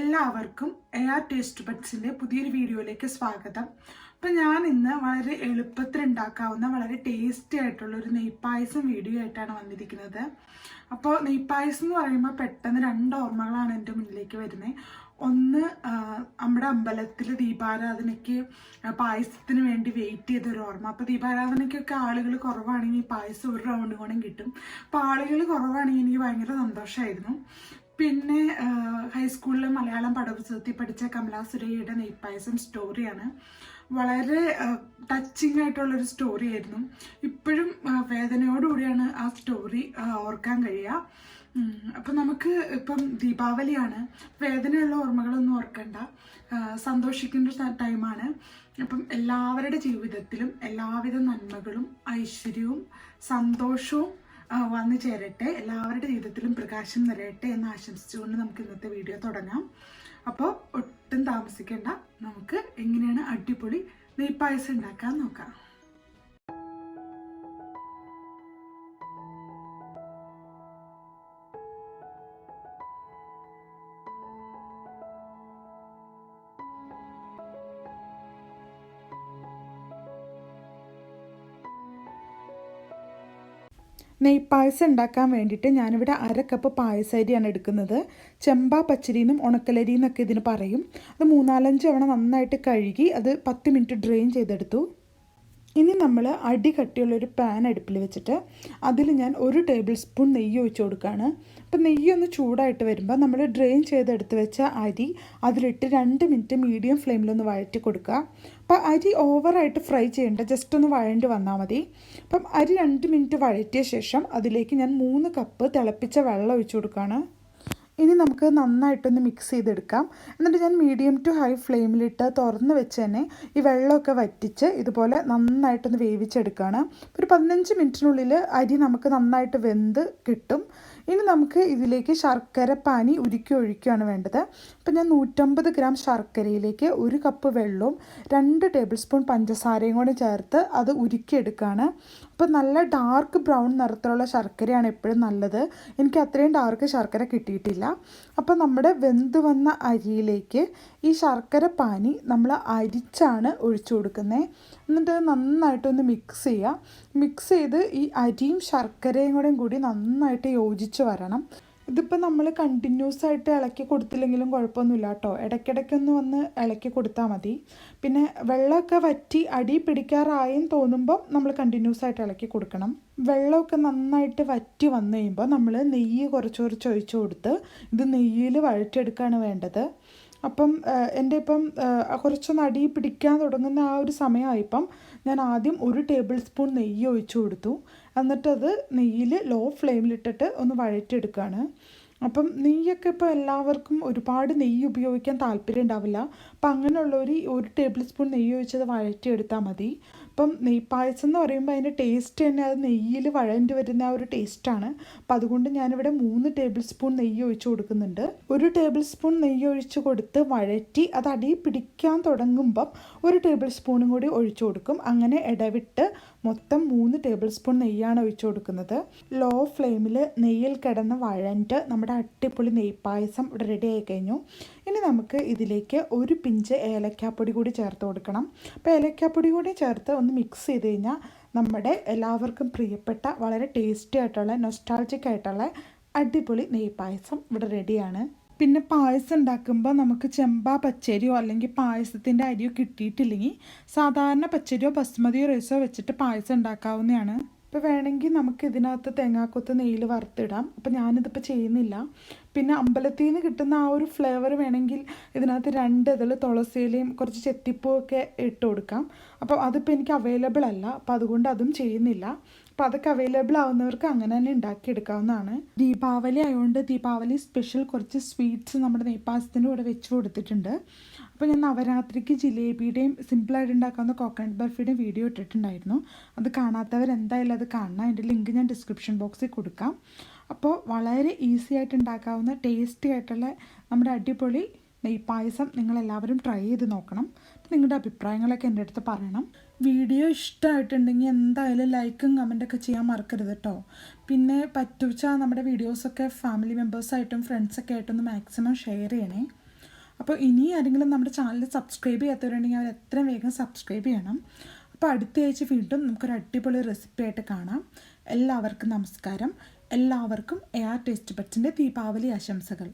എല്ലാവർക്കും air taste ബഡ്സിൻ്റെ പുതിയൊരു വീഡിയോയിലേക്ക് സ്വാഗതം. അപ്പോൾ ഞാൻ ഇന്ന് വളരെ എളുപ്പത്തിൽ ഉണ്ടാക്കാവുന്ന വളരെ ടേസ്റ്റി ആയിട്ടുള്ള ഒരു നെയ്പായസം വീഡിയോ ആയിട്ടാണ് വന്നിരിക്കുന്നത്. അപ്പോൾ നെയ്പായസം എന്ന് പറയുമ്പോൾ പെട്ടെന്ന് രണ്ട് ഓർമ്മകളാണ് എൻ്റെ മുന്നിലേക്ക് വരുന്നത്. ഒന്ന്, നമ്മുടെ അമ്പലത്തിൽ ദീപാരാധനയ്ക്ക് പായസത്തിന് വേണ്ടി വെയിറ്റ് ചെയ്തൊരു ഓർമ്മ. അപ്പോൾ ദീപാരാധനയ്ക്കൊക്കെ ആളുകൾ കുറവാണെങ്കിൽ പായസം ഒരു റൗണ്ട് കൊണ്ടും കിട്ടും. അപ്പോൾ ആളുകൾ കുറവാണെങ്കിൽ എനിക്ക് ഭയങ്കര സന്തോഷമായിരുന്നു. പിന്നെ ഹൈസ്കൂളിൽ മലയാളം പാഠപുസ്തകത്തിൽ പഠിച്ച കമലാ സുരയ്യയുടെ നെയ്പായസം സ്റ്റോറിയാണ്. വളരെ ടച്ചിങ് ആയിട്ടുള്ളൊരു സ്റ്റോറി ആയിരുന്നു. ഇപ്പോഴും വേദനയോടുകൂടിയാണ് ആ സ്റ്റോറി ഓർക്കാൻ കഴിയുക. അപ്പം നമുക്ക് ഇപ്പം ദീപാവലിയാണ്, വേദനയുള്ള ഓർമ്മകളൊന്നും ഓർക്കണ്ട, സന്തോഷിക്കേണ്ട ടൈമാണ്. അപ്പം എല്ലാവരുടെ ജീവിതത്തിലും എല്ലാവിധ നന്മകളും ഐശ്വര്യവും സന്തോഷവും വന്നു ചേരട്ടെ, എല്ലാവരുടെ ജീവിതത്തിലും പ്രകാശം നിറയട്ടെ എന്ന് ആശംസിച്ചുകൊണ്ട് നമുക്ക് ഇന്നത്തെ വീഡിയോ തുടങ്ങാം. അപ്പോൾ ഒട്ടും താമസിക്കേണ്ട, നമുക്ക് എങ്ങനെയാണ് അടിപൊളി നെയ്പായസം ഉണ്ടാക്കാൻ നോക്കാം. നെയ്പായസം ഉണ്ടാക്കാൻ വേണ്ടിയിട്ട് ഞാനിവിടെ 1/2 കപ്പ് പായസരിയാണ് എടുക്കുന്നത്. ചെമ്പാ പച്ചരിന്നും ഉണക്കലരി എന്നൊക്കെ ഇതിന് പറയും. അത് 3-4 തവണ നന്നായിട്ട് കഴുകി അത് 10 മിനിറ്റ് ഡ്രെയിൻ ചെയ്തെടുത്തു. ഇനി നമ്മൾ അടി കട്ടിയുള്ളൊരു പാൻ അടുപ്പിൽ വെച്ചിട്ട് അതിൽ ഞാൻ 1 ടേബിൾ സ്പൂൺ നെയ്യ് ഒഴിച്ച് കൊടുക്കുകയാണ്. അപ്പം നെയ്യൊന്ന് ചൂടായിട്ട് വരുമ്പോൾ നമ്മൾ ഡ്രെയിൻ ചെയ്തെടുത്ത് വെച്ച അരി അതിലിട്ട് 2 മിനിറ്റ് മീഡിയം ഫ്ലെയിമിലൊന്ന് വഴറ്റി കൊടുക്കുക. അപ്പോൾ അരി ഓവറായിട്ട് ഫ്രൈ ചെയ്യേണ്ട, ജസ്റ്റ് ഒന്ന് വഴണ്ടി വന്നാൽ മതി. അപ്പം അരി 2 മിനിറ്റ് വഴറ്റിയ ശേഷം അതിലേക്ക് ഞാൻ 3 കപ്പ് തിളപ്പിച്ച വെള്ളം ഒഴിച്ചു കൊടുക്കുകയാണ്. ഇനി നമുക്ക് നന്നായിട്ടൊന്ന് മിക്സ് ചെയ്തെടുക്കാം. എന്നിട്ട് ഞാൻ മീഡിയം ടു ഹൈ ഫ്ലെയിമിലിട്ട് തുറന്ന് വെച്ച് തന്നെ ഈ വെള്ളമൊക്കെ വറ്റിച്ച് ഇതുപോലെ നന്നായിട്ടൊന്ന് വേവിച്ചെടുക്കുകയാണ്. ഒരു 15 മിനിറ്റിനുള്ളിൽ അരി നമുക്ക് നന്നായിട്ട് വെന്ത് കിട്ടും. ഇനി നമുക്ക് ഇതിലേക്ക് ശർക്കര പാനി ഉരുക്കി ഒഴിക്കുകയാണ് വേണ്ടത്. അപ്പം ഞാൻ 150 ഗ്രാം ശർക്കരയിലേക്ക് 1 കപ്പ് വെള്ളവും 2 ടേബിൾ സ്പൂൺ പഞ്ചസാരയും കൂടി ചേർത്ത് അത് ഉരുക്കിയെടുക്കുകയാണ്. അപ്പോൾ നല്ല ഡാർക്ക് ബ്രൗൺ നിറത്തിലുള്ള ശർക്കരയാണ് എപ്പോഴും നല്ലത്. എനിക്ക് അത്രയും ഡാർക്ക് ശർക്കര കിട്ടിയിട്ടില്ല. അപ്പോൾ നമ്മുടെ വെന്ത് വന്ന അരിയിലേക്ക് ഈ ശർക്കര പാനി നമ്മൾ അരിച്ചാണ് ഒഴിച്ചു കൊടുക്കുന്നത്. എന്നിട്ട് നന്നായിട്ടൊന്ന് മിക്സ് ചെയ്യുക. മിക്സ് ചെയ്ത് ഈ അരിയും ശർക്കരയും കൂടി നന്നായിട്ട് യോജിച്ച് വരണം. ഇതിപ്പോൾ നമ്മൾ കണ്ടിന്യൂസ് ആയിട്ട് ഇളക്കി കൊടുത്തില്ലെങ്കിലും കുഴപ്പമൊന്നുമില്ല കേട്ടോ. ഇടയ്ക്കിടയ്ക്കൊന്ന് വന്ന് ഇളക്കി കൊടുത്താൽ മതി. പിന്നെ വെള്ളമൊക്കെ വറ്റി അടി പിടിക്കാറായെന്ന് തോന്നുമ്പോൾ നമ്മൾ കണ്ടിന്യൂസ് ആയിട്ട് ഇളക്കി കൊടുക്കണം. വെള്ളമൊക്കെ നന്നായിട്ട് വറ്റി വന്നു കഴിയുമ്പോൾ നമ്മൾ നെയ്യ് കുറച്ച് ഒഴിച്ചു കൊടുത്ത് ഇത് നെയ്യിൽ വഴറ്റിയെടുക്കുകയാണ് വേണ്ടത്. അപ്പം എൻ്റെ ഇപ്പം കുറച്ചൊന്ന് അടി പിടിക്കാൻ തുടങ്ങുന്ന ആ ഒരു സമയമായിപ്പം ഞാൻ ആദ്യം 1 ടേബിൾ സ്പൂൺ നെയ്യ് ഒഴിച്ചു കൊടുത്തു. എന്നിട്ടത് നെയ്യിൽ ലോ ഫ്ലെയിമിലിട്ടിട്ട് ഒന്ന് വഴറ്റിയെടുക്കുകയാണ്. അപ്പം നെയ്യൊക്കെ ഇപ്പോൾ എല്ലാവർക്കും ഒരുപാട് നെയ്യ് ഉപയോഗിക്കാൻ താല്പര്യം ഉണ്ടാവില്ല. അപ്പം അങ്ങനെയുള്ളവർ 1 ടേബിൾ സ്പൂൺ നെയ്യ് ഒഴിച്ചത് വഴറ്റിയെടുത്താൽ മതി. അപ്പം നെയ്പായസം എന്ന് പറയുമ്പോൾ അതിൻ്റെ ടേസ്റ്റ് തന്നെ അത് നെയ്യിൽ വഴണ്ടി വരുന്ന ആ ഒരു ടേസ്റ്റാണ്. അപ്പം അതുകൊണ്ട് ഞാനിവിടെ 3 ടേബിൾ സ്പൂൺ നെയ്യ് ഒഴിച്ച് കൊടുക്കുന്നുണ്ട്. 1 ടേബിൾ സ്പൂൺ നെയ്യ് ഒഴിച്ച് കൊടുത്ത് വഴറ്റി അത് അടി പിടിക്കാൻ തുടങ്ങുമ്പം 1 ടേബിൾ സ്പൂണും കൂടി ഒഴിച്ചു കൊടുക്കും. അങ്ങനെ ഇടവിട്ട് മൊത്തം 3 ടേബിൾ സ്പൂൺ നെയ്യാണ് ഒഴിച്ചു കൊടുക്കുന്നത്. ലോ ഫ്ലെയിമിൽ നെയ്യിൽ കിടന്ന് വഴണ്ട് നമ്മുടെ അടിപൊളി നെയ്പായസം ഇവിടെ റെഡി ആയി കഴിഞ്ഞു. ഇനി നമുക്ക് ഇതിലേക്ക് 1 പിഞ്ച് ഏലക്കാപ്പൊടി കൂടി ചേർത്ത് കൊടുക്കണം. അപ്പോൾ ഏലക്കാപ്പൊടി കൂടി ചേർത്ത് ഒന്ന് മിക്സ് ചെയ്ത് കഴിഞ്ഞാൽ നമ്മുടെ എല്ലാവർക്കും പ്രിയപ്പെട്ട വളരെ ടേസ്റ്റി ആയിട്ടുള്ള നൊസ്റ്റാൾജിക് ആയിട്ടുള്ള അടിപൊളി നെയ്പായസം ഇവിടെ റെഡിയാണ്. പിന്നെ പായസം ഉണ്ടാക്കുമ്പോൾ നമുക്ക് ചെമ്പാ പച്ചരിയോ അല്ലെങ്കിൽ പായസത്തിൻ്റെ അരിയോ കിട്ടിയിട്ടില്ലെങ്കിൽ സാധാരണ പച്ചരിയോ ബസ്മതിയോ റൈസോ വെച്ചിട്ട് പായസം ഉണ്ടാക്കാവുന്നതാണ്. ഇപ്പോൾ വേണമെങ്കിൽ നമുക്ക് ഇതിനകത്ത് തേങ്ങാക്കൊത്ത് നെയ്യിൽ വറുത്തിടാം. അപ്പോൾ ഞാനിതിപ്പോൾ ചെയ്യുന്നില്ല. പിന്നെ അമ്പലത്തിൽ നിന്ന് കിട്ടുന്ന ആ ഒരു ഫ്ലേവർ വേണമെങ്കിൽ ഇതിനകത്ത് 2 ഇതൾ തുളസിയിലയും കുറച്ച് ചെത്തിപ്പൂവൊക്കെ ഇട്ട് കൊടുക്കാം. അപ്പോൾ അതിപ്പോൾ എനിക്ക് അവൈലബിൾ അല്ല, അപ്പോൾ അതുകൊണ്ട് അതും ചെയ്യുന്നില്ല. അപ്പോൾ അതൊക്കെ അവൈലബിൾ ആവുന്നവർക്ക് അങ്ങനെ തന്നെ ഉണ്ടാക്കിയെടുക്കാവുന്നതാണ്. ദീപാവലി ആയതുകൊണ്ട് ദീപാവലി സ്പെഷ്യൽ കുറച്ച് സ്വീറ്റ്സ് നമ്മുടെ നെയ്പായസത്തിൻ്റെ കൂടെ വെച്ച് കൊടുത്തിട്ടുണ്ട്. അപ്പോൾ ഞാൻ നവരാത്രിക്ക് ജിലേബിയുടെയും സിമ്പിളായിട്ട് ഉണ്ടാക്കാവുന്ന കോക്കനട്ട് ബർഫിയുടെയും വീഡിയോ ഇട്ടിട്ടുണ്ടായിരുന്നു. അത് കാണാത്തവർ എന്തായാലും അത് കാണണം. അതിൻ്റെ ലിങ്ക് ഞാൻ ഡിസ്ക്രിപ്ഷൻ ബോക്സിൽ കൊടുക്കാം. അപ്പോൾ വളരെ ഈസി ആയിട്ട് ഉണ്ടാക്കാവുന്ന ടേസ്റ്റി ആയിട്ടുള്ള നമ്മുടെ അടിപൊളി നെയ്പായസം നിങ്ങളെല്ലാവരും ട്രൈ ചെയ്ത് നോക്കണം. നിങ്ങളുടെ അഭിപ്രായങ്ങളൊക്കെ എൻ്റെ അടുത്ത് പറയണം. വീഡിയോ ഇഷ്ടമായിട്ടുണ്ടെങ്കിൽ എന്തായാലും ലൈക്കും കമൻറ്റൊക്കെ ചെയ്യാൻ മറക്കരുത് കേട്ടോ. പിന്നെ പറ്റുവെച്ചാൽ നമ്മുടെ വീഡിയോസൊക്കെ ഫാമിലി മെമ്പേഴ്സായിട്ടും ഫ്രണ്ട്സൊക്കെ ആയിട്ടൊന്ന് മാക്സിമം ഷെയർ ചെയ്യണേ. അപ്പോൾ ഇനി ആരെങ്കിലും നമ്മുടെ ചാനൽ സബ്സ്ക്രൈബ് ചെയ്യാത്തവരുണ്ടെങ്കിൽ അവർ എത്രയും വേഗം സബ്സ്ക്രൈബ് ചെയ്യണം. അപ്പോൾ അടുത്ത ആഴ്ച വീണ്ടും നമുക്കൊരു അടിപൊളി റെസിപ്പി ആയിട്ട് കാണാം. എല്ലാവർക്കും നമസ്കാരം. എല്ലാവർക്കും എയർ ടേസ്റ്റ് ബഡ്സിൻ്റെ ദീപാവലി ആശംസകൾ.